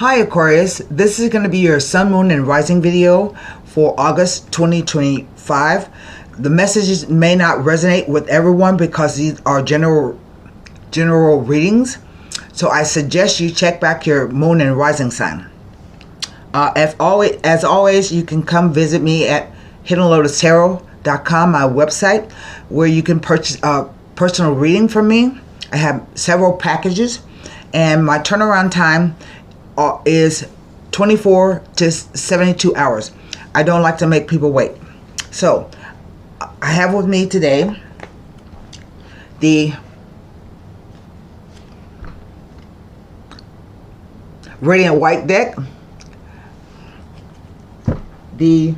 Hi Aquarius, this is going to be your Sun, Moon, and Rising video for August 2025. The messages may not resonate with everyone because these are general readings. So I suggest you check back your Moon and Rising sign. As always, you can come visit me at HiddenLotusTarot.com, my website, where you can purchase a personal reading from me. I have several packages, and my turnaround time is 24 to 72 hours. I don't like to make people wait. So I have with me today the Radiant White deck, the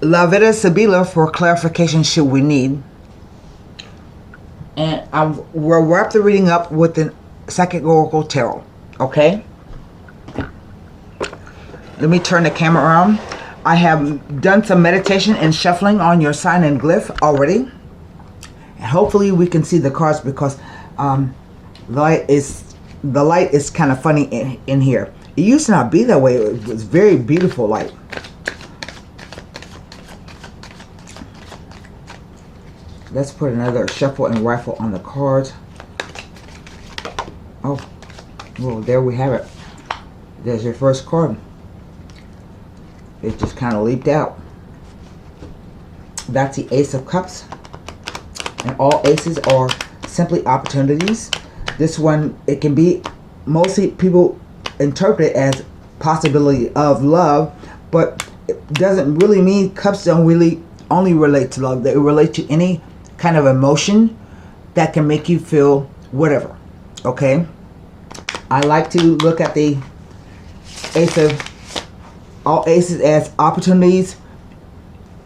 La Vida Sibila for clarification should we need, and we'll wrap the reading up with the Psychic Oracle Tarot. Okay? Let me turn the camera around. I have done some meditation and shuffling on your sign and glyph already. And hopefully we can see the cards because the light is kind of funny in here. It used to not be that way. It was very beautiful light. Let's put another shuffle and rifle on the cards. Oh, well, there we have it. There's your first card. It just kind of leaped out. That's the Ace of Cups. And all aces are simply opportunities. This one, it can be, mostly people interpret it as possibility of love, but it doesn't really mean cups don't really only relate to love. They relate to any kind of emotion that can make you feel whatever. Okay? I like to look at the Ace of all aces as opportunities.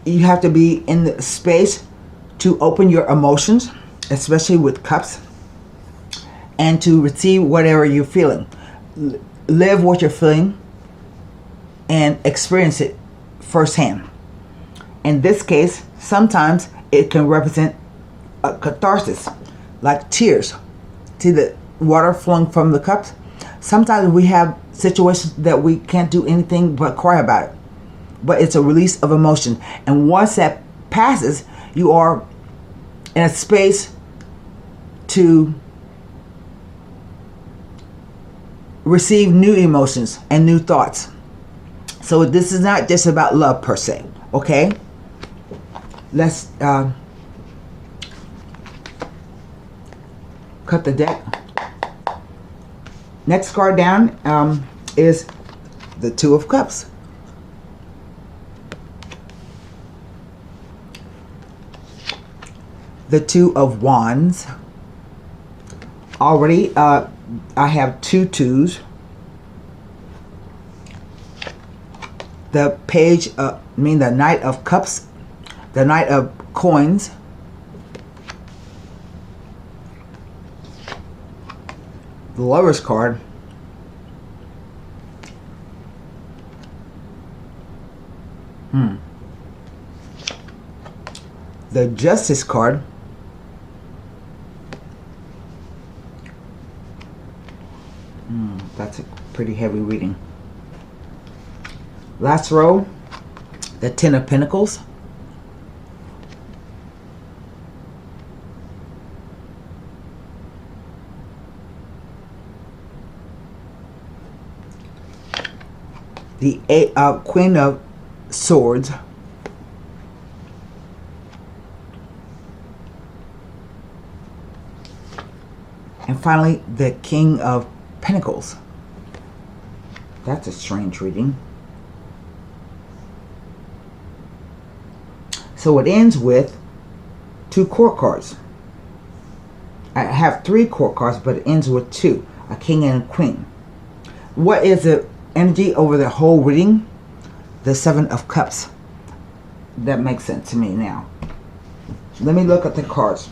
You have to be in the space to open your emotions, especially with cups, and to receive whatever you're feeling. Live what you're feeling and experience it firsthand. In this case, sometimes it can represent a catharsis, like tears. See the water flowing from the cups? Sometimes we have situations that we can't do anything but cry about it. But it's a release of emotion. And once that passes, you are in a space to receive new emotions and new thoughts. So this is not just about love per se. Okay? Let's cut the deck. Next card down is the Two of Cups. The Two of Wands. Already, I have two twos. The page, the Knight of Cups, the Knight of Coins. The Lover's card. The Justice card. That's a pretty heavy reading. Last row, the Ten of Pentacles. The Queen of Swords. And finally, the King of Pentacles. That's a strange reading. So it ends with two court cards. I have three court cards, but it ends with two, a king and a queen. What is the energy over the whole reading? The Seven of Cups. That makes sense to me now. Let me look at the cards.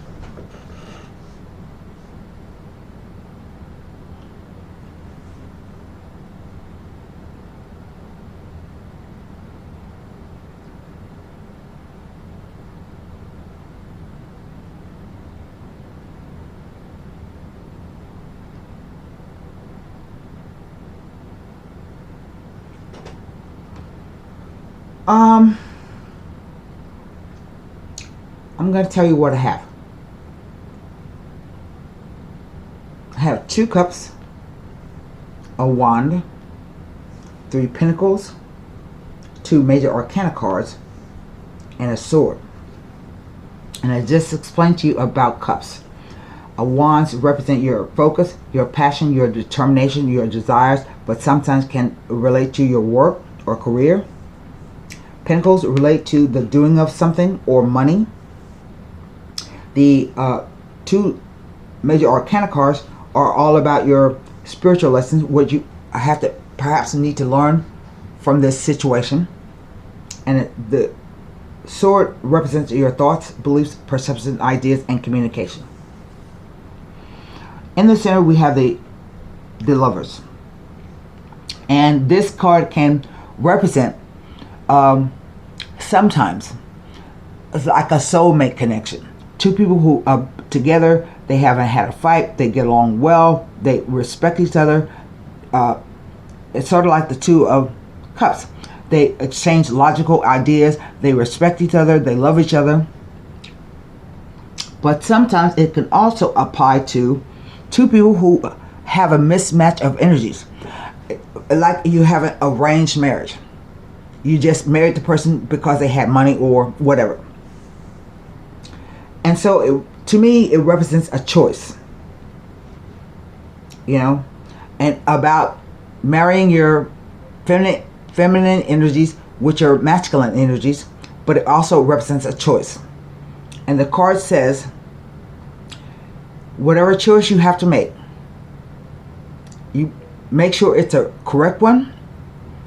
I'm going to tell you what I have. I have 2 cups, a wand, 3 pentacles, 2 major arcana cards, and a sword. And I just explained to you about cups. Wands represent your focus, your passion, your determination, your desires, but sometimes can relate to your work or career. Pentacles relate to the doing of something or money. The 2 major arcana cards are all about your spiritual lessons, what you have to perhaps need to learn from this situation. And the sword represents your thoughts, beliefs, perceptions, ideas, and communication. In the center, we have the Lovers. And this card can represent, sometimes, it's like a soulmate connection. 2 people who are together, they haven't had a fight, they get along well, they respect each other. It's sort of like the 2 of Cups. They exchange logical ideas, they respect each other, they love each other. But sometimes it can also apply to 2 people who have a mismatch of energies. Like you have an arranged marriage. You just married the person because they had money or whatever. And so to me, it represents a choice. You know, and about marrying your feminine energies with your masculine energies, but it also represents a choice. And the card says, whatever choice you have to make, you make sure it's a correct one,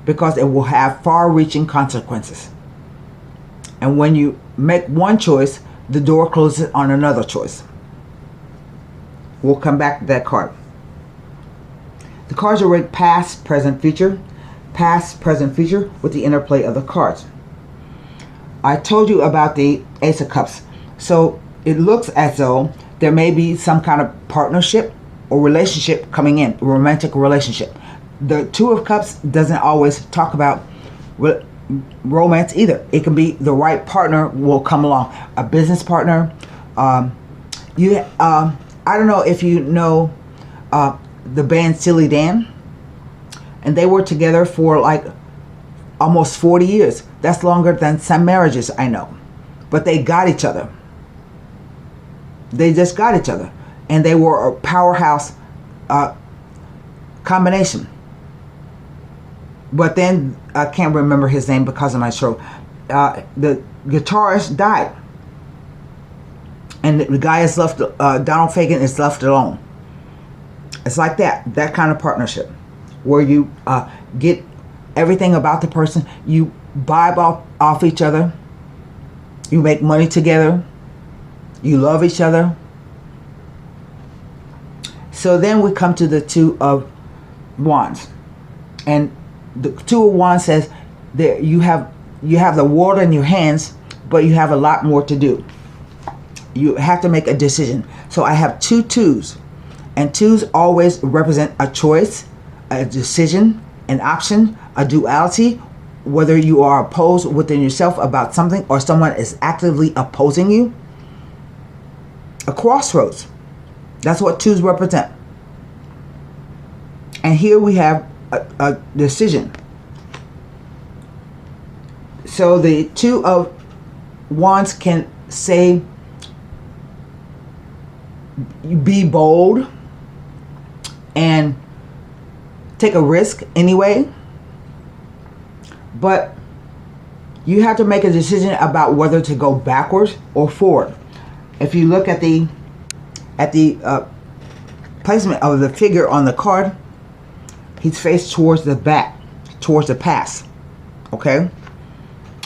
because it will have far-reaching consequences. And when you make one choice, the door closes on another choice. We'll come back to that card. The cards are ranked past, present, future. Past, present, future with the interplay of the cards. I told you about the Ace of Cups. So it looks as though there may be some kind of partnership or relationship coming in, a romantic relationship. The 2 of Cups doesn't always talk about romance either. It can be the right partner will come along, a business partner. I don't know if you know the band Steely Dan, and they were together for like almost 40 years. That's longer than some marriages I know. But they got each other. They just got each other, and they were a powerhouse combination. But then I can't remember his name because of my stroke. The guitarist died, and the guy is left. Donald Fagen is left alone. It's like that kind of partnership, where you get everything about the person, you vibe off each other, you make money together, you love each other. So then we come to the 2 of Wands, and the 2 of Wands says that you have the world in your hands, but you have a lot more to do. You have to make a decision. So I have 2 2s, and 2s always represent a choice, a decision, an option, a duality, whether you are opposed within yourself about something or someone is actively opposing you. A crossroads. That's what 2s represent. And here we have a decision. So the 2 of Wands can say, be bold and take a risk anyway, but you have to make a decision about whether to go backwards or forward. If you look at the placement of the figure on the card, he's faced towards the back, towards the past. Okay?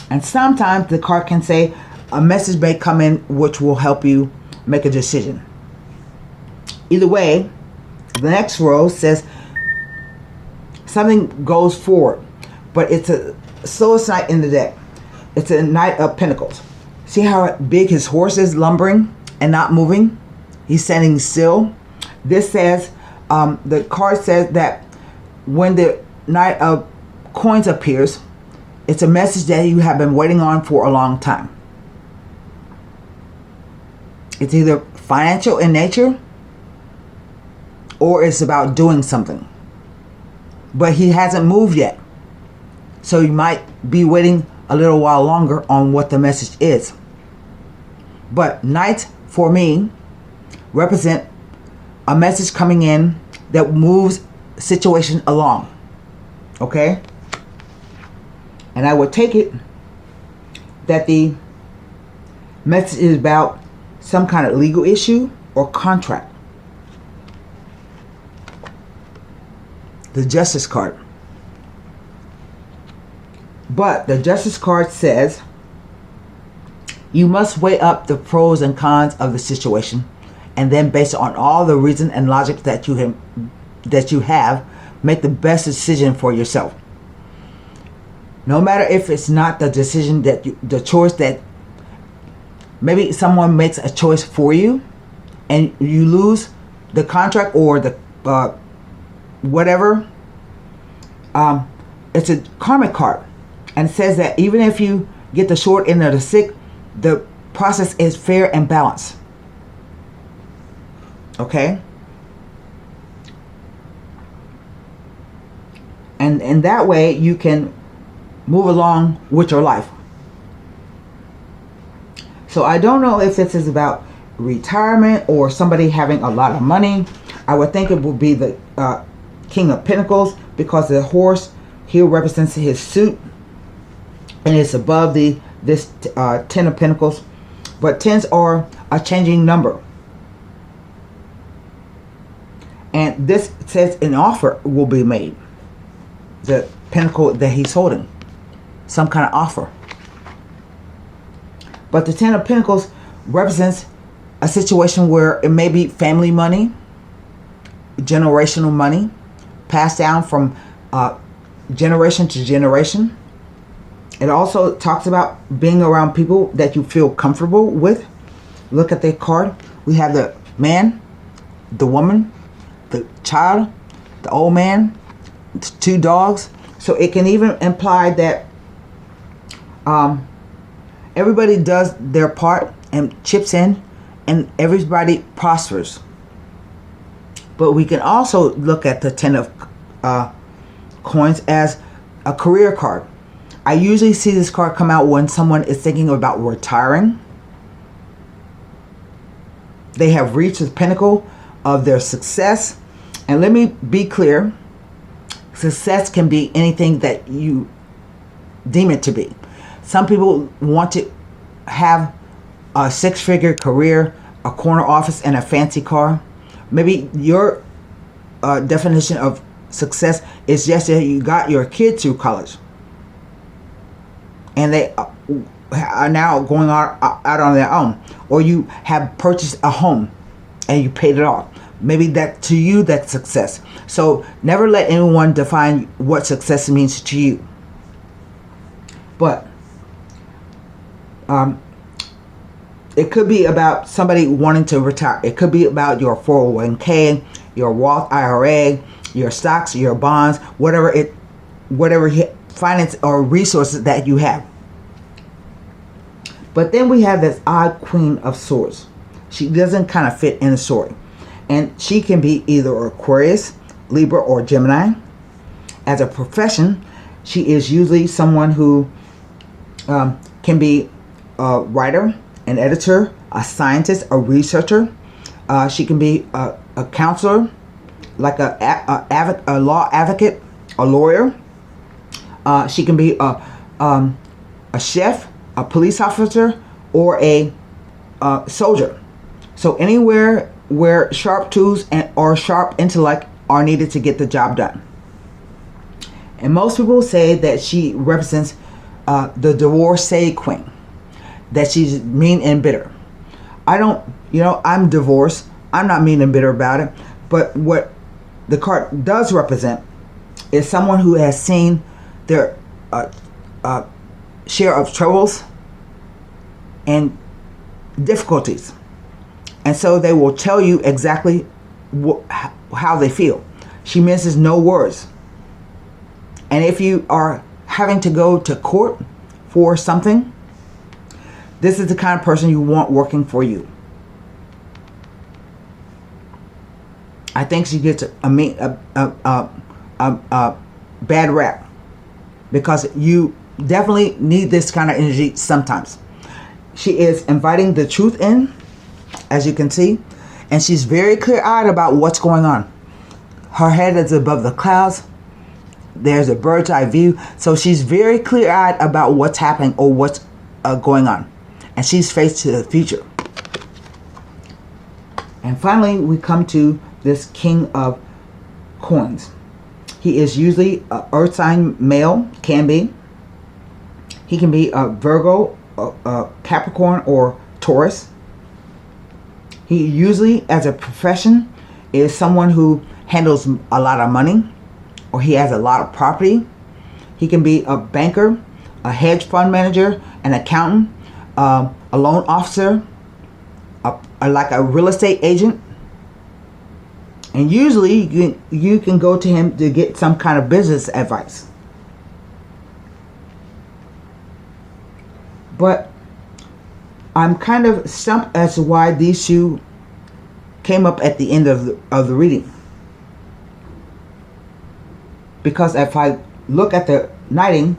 And sometimes the card can say a message may come in which will help you make a decision. Either way, the next row says something goes forward, but it's a slowest knight in the deck. It's a Knight of Pentacles. See how big his horse is, lumbering and not moving? He's standing still. This says, the card says that when the Knight of Coins appears, It's a message that you have been waiting on for a long time. It's either financial in nature or it's about doing something. But he hasn't moved yet. So you might be waiting a little while longer on what the message is. But Knights, for me, represent a message coming in that moves situation along. Okay? And I would take it that the message is about some kind of legal issue or contract. The Justice card. But the Justice card says you must weigh up the pros and cons of the situation, and then based on all the reason and logic that you have, make the best decision for yourself. No matter if it's not the decision the choice that maybe someone makes a choice for you and you lose the contract or the whatever. It's a karmic card, and it says that even if you get the short end of the stick, the process is fair and balanced. Okay? And in that way you can move along with your life. So I don't know if this is about retirement or somebody having a lot of money. I would think it would be the King of Pentacles, because the horse here represents his suit and it's above this 10 of Pentacles. But 10s are a changing number. And this says an offer will be made. The pentacle that he's holding. Some kind of offer. But the 10 of Pentacles represents a situation where it may be family money, generational money, passed down from generation to generation. It also talks about being around people that you feel comfortable with. Look at the card. We have the man, the woman, the child, the old man, 2 dogs. So it can even imply that everybody does their part and chips in, and everybody prospers. But we can also look at the 10 of coins as a career card. I usually see this card come out when someone is thinking about retiring. They have reached the pinnacle of their success. And let me be clear, success can be anything that you deem it to be. Some people want to have a 6-figure career, a corner office, and a fancy car. Maybe your definition of success is just that you got your kids through college and they are now going out on their own, or you have purchased a home and you paid it off. Maybe that to you, that's success. So never let anyone define what success means to you. But it could be about somebody wanting to retire. It could be about your 401k, your Roth IRA, your stocks, your bonds, whatever finance or resources that you have. But then we have this odd Queen of Swords. She doesn't kind of fit in the story. And she can be either Aquarius, Libra, or Gemini. As a profession, she is usually someone who can be a writer, an editor, a scientist, a researcher. She can be a counselor, like a law advocate, a lawyer. She can be a chef, a police officer, or a soldier. So anywhere where sharp tools or sharp intellect are needed to get the job done. And most people say that she represents the divorcee queen, that she's mean and bitter. I don't, I'm divorced. I'm not mean and bitter about it. But what the card does represent is someone who has seen their share of troubles and difficulties. And so they will tell you exactly how they feel. She misses no words. And if you are having to go to court for something, this is the kind of person you want working for you. I think she gets a bad rap because you definitely need this kind of energy sometimes. She is inviting the truth in, as you can see, and she's very clear-eyed about what's going on. Her head is above the clouds. There's a bird's eye view, so she's very clear-eyed about what's happening or what's going on, and she's faced to the future. And finally, we come to this King of Coins. He is usually an earth sign male, can be. He can be a Virgo, a Capricorn, or Taurus. He usually, as a profession, is someone who handles a lot of money, or he has a lot of property. He can be a banker, a hedge fund manager, an accountant, a loan officer, like a real estate agent. And usually you can go to him to get some kind of business advice. But I'm kind of stumped as to why these two came up at the end of the reading. Because if I look at the knighting,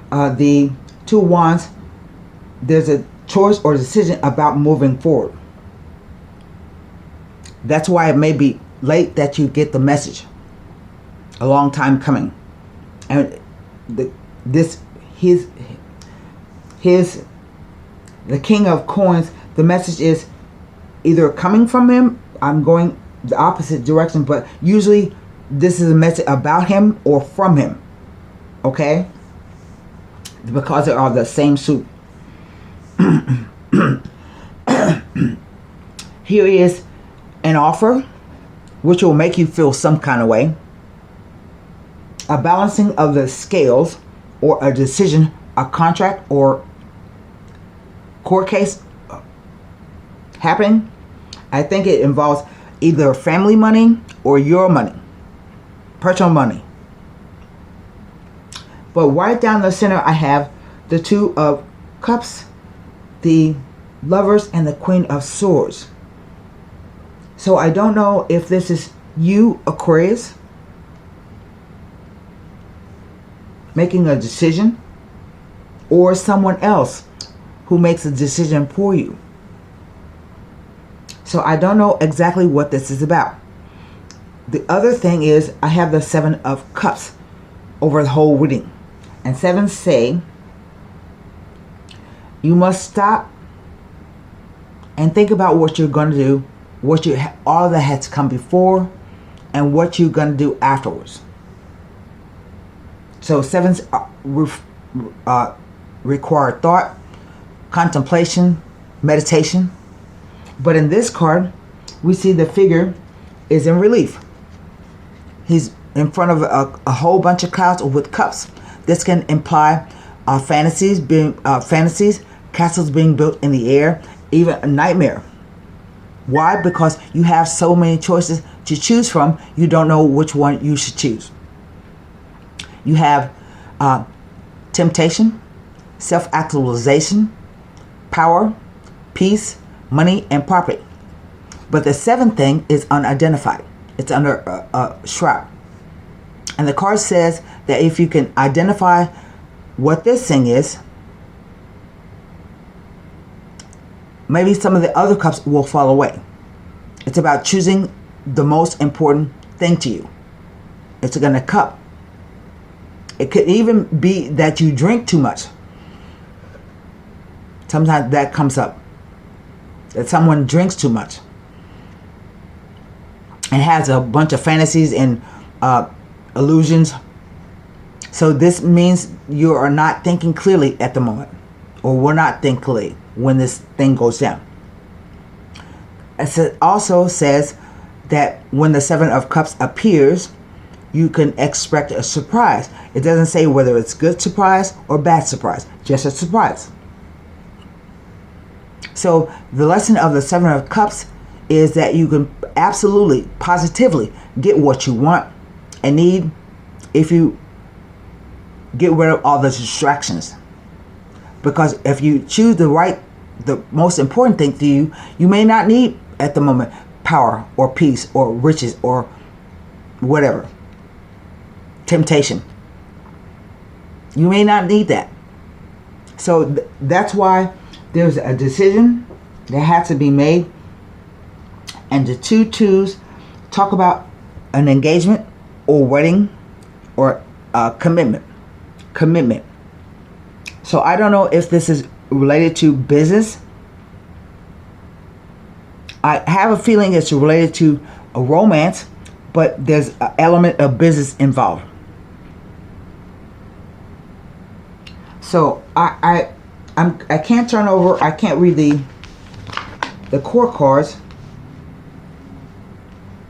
the two wands, there's a choice or decision about moving forward. That's why it may be late that you get the message. A long time coming. And the King of Coins, the message is either coming from him, I'm going the opposite direction, but usually this is a message about him or from him. Okay? Because they are the same suit. Here is an offer which will make you feel some kind of way. A balancing of the scales, or a decision, a contract, or court case happening. I think it involves either family money or your money, personal money. But right down the center I have the Two of Cups, the Lovers, and the Queen of Swords. So I don't know if this is you, Aquarius, making a decision, or someone else who makes a decision for you. So I don't know exactly what this is about. The other thing is I have the Seven of Cups over the whole reading. And sevens say you must stop and think about what you're going to do, all that has come before, and what you're going to do afterwards. So sevens require thought, contemplation, meditation. But in this card, we see the figure is in relief. He's in front of a whole bunch of clouds with cups. This can imply fantasies, castles being built in the air, even a nightmare. Why? Because you have so many choices to choose from, you don't know which one you should choose. You have temptation, self-actualization, power, peace, money, and property. But the seventh thing is unidentified. It's under a shroud. And the card says that if you can identify what this thing is, maybe some of the other cups will fall away. It's about choosing the most important thing to you. It's going to cup. It could even be that you drink too much. Sometimes that comes up. That someone drinks too much and has a bunch of fantasies and illusions. So this means you are not thinking clearly at the moment, or will not think clearly when this thing goes down. It also says that when the Seven of Cups appears, you can expect a surprise. It doesn't say whether it's good surprise or bad surprise, just a surprise. So the lesson of the Seven of Cups is that you can absolutely, positively get what you want and need if you get rid of all the distractions. Because if you choose the most important thing to you, you may not need at the moment power or peace or riches or whatever. Temptation. You may not need that. So that's why there's a decision that has to be made. And the two twos talk about an engagement or wedding or commitment. Commitment. So I don't know if this is related to business. I have a feeling it's related to a romance, but there's an element of business involved. So I can't turn over. I can't read the core cards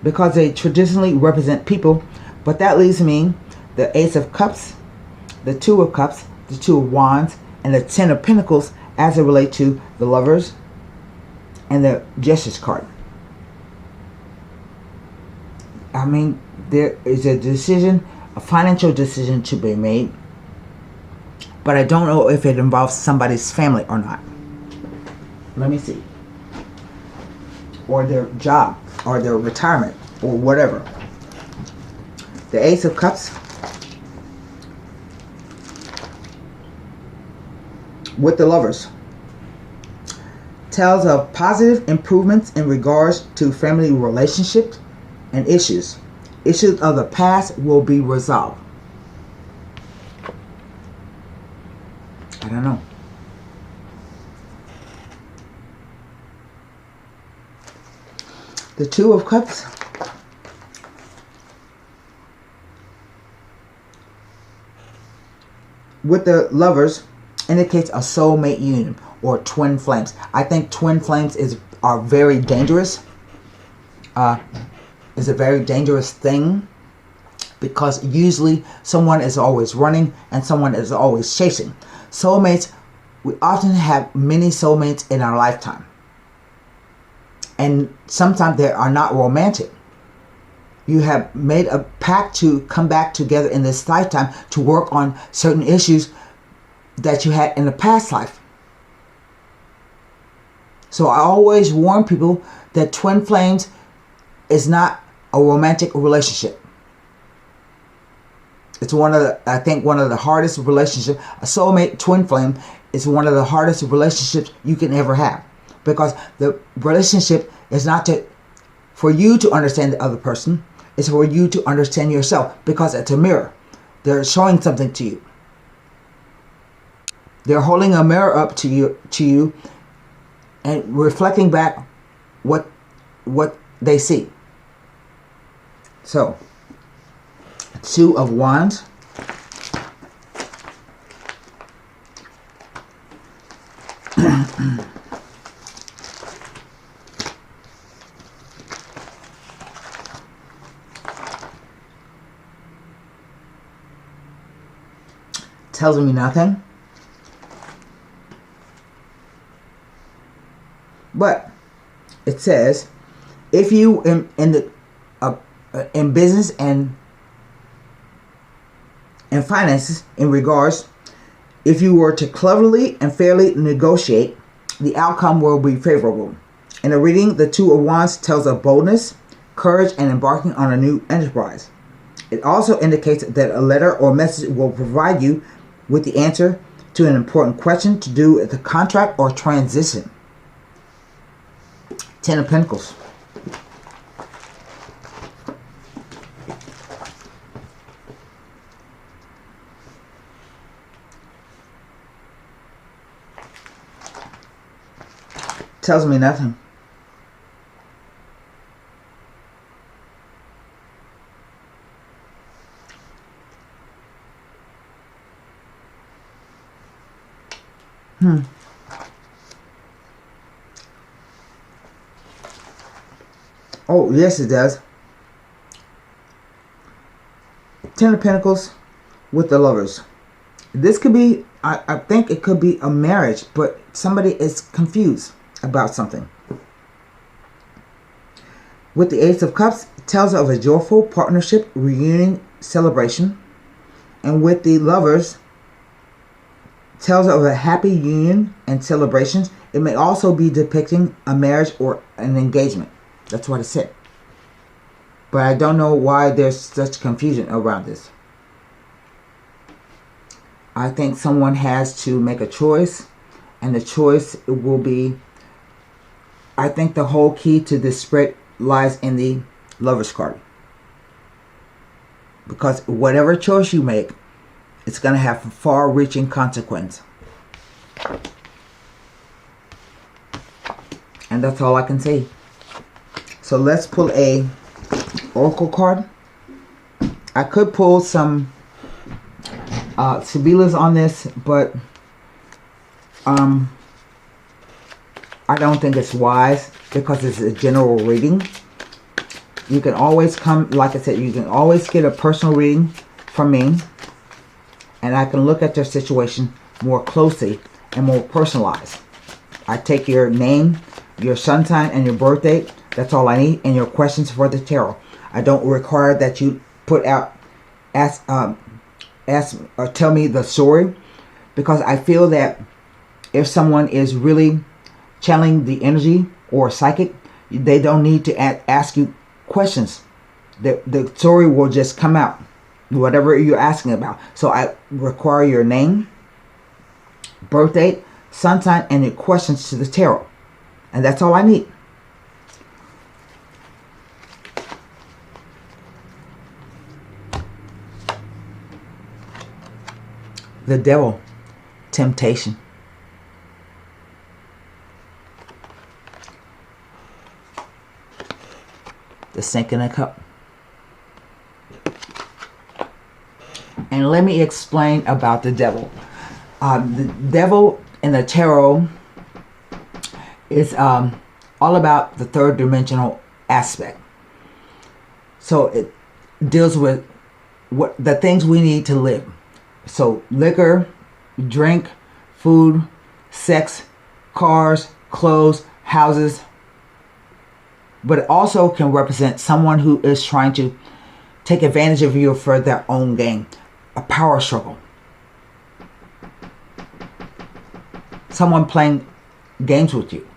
because they traditionally represent people. But that leaves me the Ace of Cups, the Two of Cups, the Two of Wands, and the Ten of Pentacles as it relates to the Lovers and the Justice card. I mean, there is a decision, a financial decision to be made, but I don't know if it involves somebody's family or not. Let me see. Or their job, or their retirement, or whatever. The Ace of Cups with the Lovers tells of positive improvements in regards to family relationships and issues. Issues of the past will be resolved. I don't know. The Two of Cups with the Lovers indicates a soulmate union or twin flames. I think twin flames are very dangerous. Is a very dangerous thing because usually someone is always running and someone is always chasing. Soulmates, we often have many soulmates in our lifetime. And sometimes they are not romantic. You have made a pact to come back together in this lifetime to work on certain issues that you had in the past life. So I always warn people that twin flames is not a romantic relationship. It's I think one of the hardest relationships. A soulmate twin flame is one of the hardest relationships you can ever have, because the relationship is not for you to understand the other person. It's for you to understand yourself, because it's a mirror. They're showing something to you. They're holding a mirror up to you and reflecting back what they see. So, Two of Wands. Tells me nothing. But it says, if you in business and finances, in regards, if you were to cleverly and fairly negotiate, the outcome will be favorable. In a reading, the Two of Wands tells of boldness, courage, and embarking on a new enterprise. It also indicates that a letter or message will provide you with the answer to an important question to do with the contract or transition. Ten of Pentacles. Tells me nothing. Oh, yes, it does. Ten of Pentacles with the Lovers. This could be, I think it could be a marriage, but somebody is confused about something. With the Ace of Cups, it tells of a joyful partnership, reunion, celebration. And with the Lovers, tells of a happy union and celebrations. It may also be depicting a marriage or an engagement. That's what it said. But I don't know why there's such confusion around this. I think someone has to make a choice, and the choice will be, I think the whole key to this spread lies in the Lovers card. Because whatever choice you make, it's going to have far-reaching consequence. And that's all I can say. So let's pull a oracle card. I could pull some Sibilas on this, but I don't think it's wise because it's a general reading. You can always come, like I said, you can always get a personal reading from me, and I can look at your situation more closely and more personalized. I take your name, your sun sign, and your birth date. That's all I need, and your questions for the tarot. I don't require that you put out, ask or tell me the story, because I feel that if someone is really channeling the energy or psychic, they don't need to ask you questions. The story will just come out, whatever you're asking about. So I require your name, birth date, sun sign, and your questions to the tarot, and that's all I need. The Devil, temptation. The Snake in a Cup. And let me explain about the Devil. The Devil in the tarot is all about the third dimensional aspect. So it deals with what the things we need to live. So liquor, drink, food, sex, cars, clothes, houses. But it also can represent someone who is trying to take advantage of you for their own gain. A power struggle. Someone playing games with you.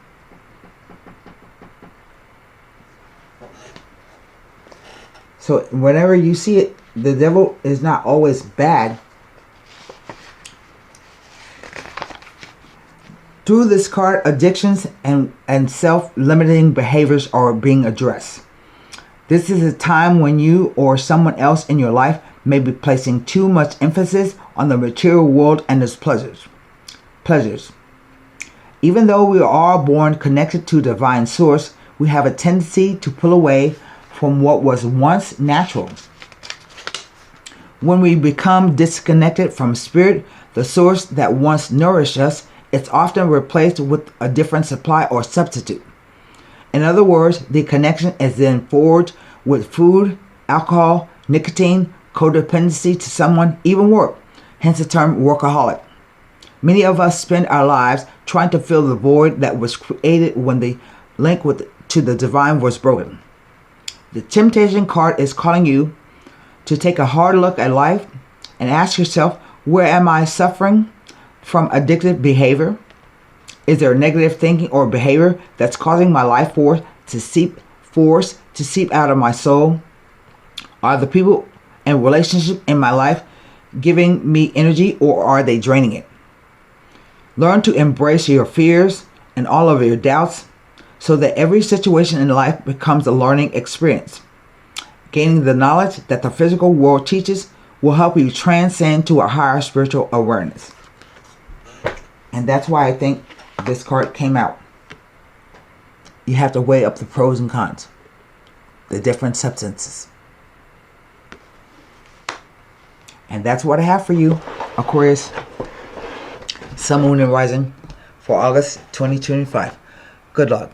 So whenever you see it, the devil is not always bad. Through this card, addictions and self-limiting behaviors are being addressed. This is a time when you or someone else in your life may be placing too much emphasis on the material world and its pleasures. Even though we are all born connected to divine source, we have a tendency to pull away from what was once natural. When we become disconnected from spirit, the source that once nourished us, it's often replaced with a different supply or substitute. In other words, the connection is then forged with food, alcohol, nicotine, codependency to someone, even work, hence the term workaholic. Many of us spend our lives trying to fill the void that was created when the link to the divine was broken. The temptation card is calling you to take a hard look at life and ask yourself, where am I suffering from addictive behavior? Is there negative thinking or behavior that's causing my life force to seep out of my soul? Are the people and relationships in my life giving me energy, or are they draining it? Learn to embrace your fears and all of your doubts so that every situation in life becomes a learning experience. Gaining the knowledge that the physical world teaches will help you transcend to a higher spiritual awareness. And that's why I think this card came out. You have to weigh up the pros and cons, the different substances. And that's what I have for you, Aquarius, Sun, Moon, and Rising for August 2025. Good luck.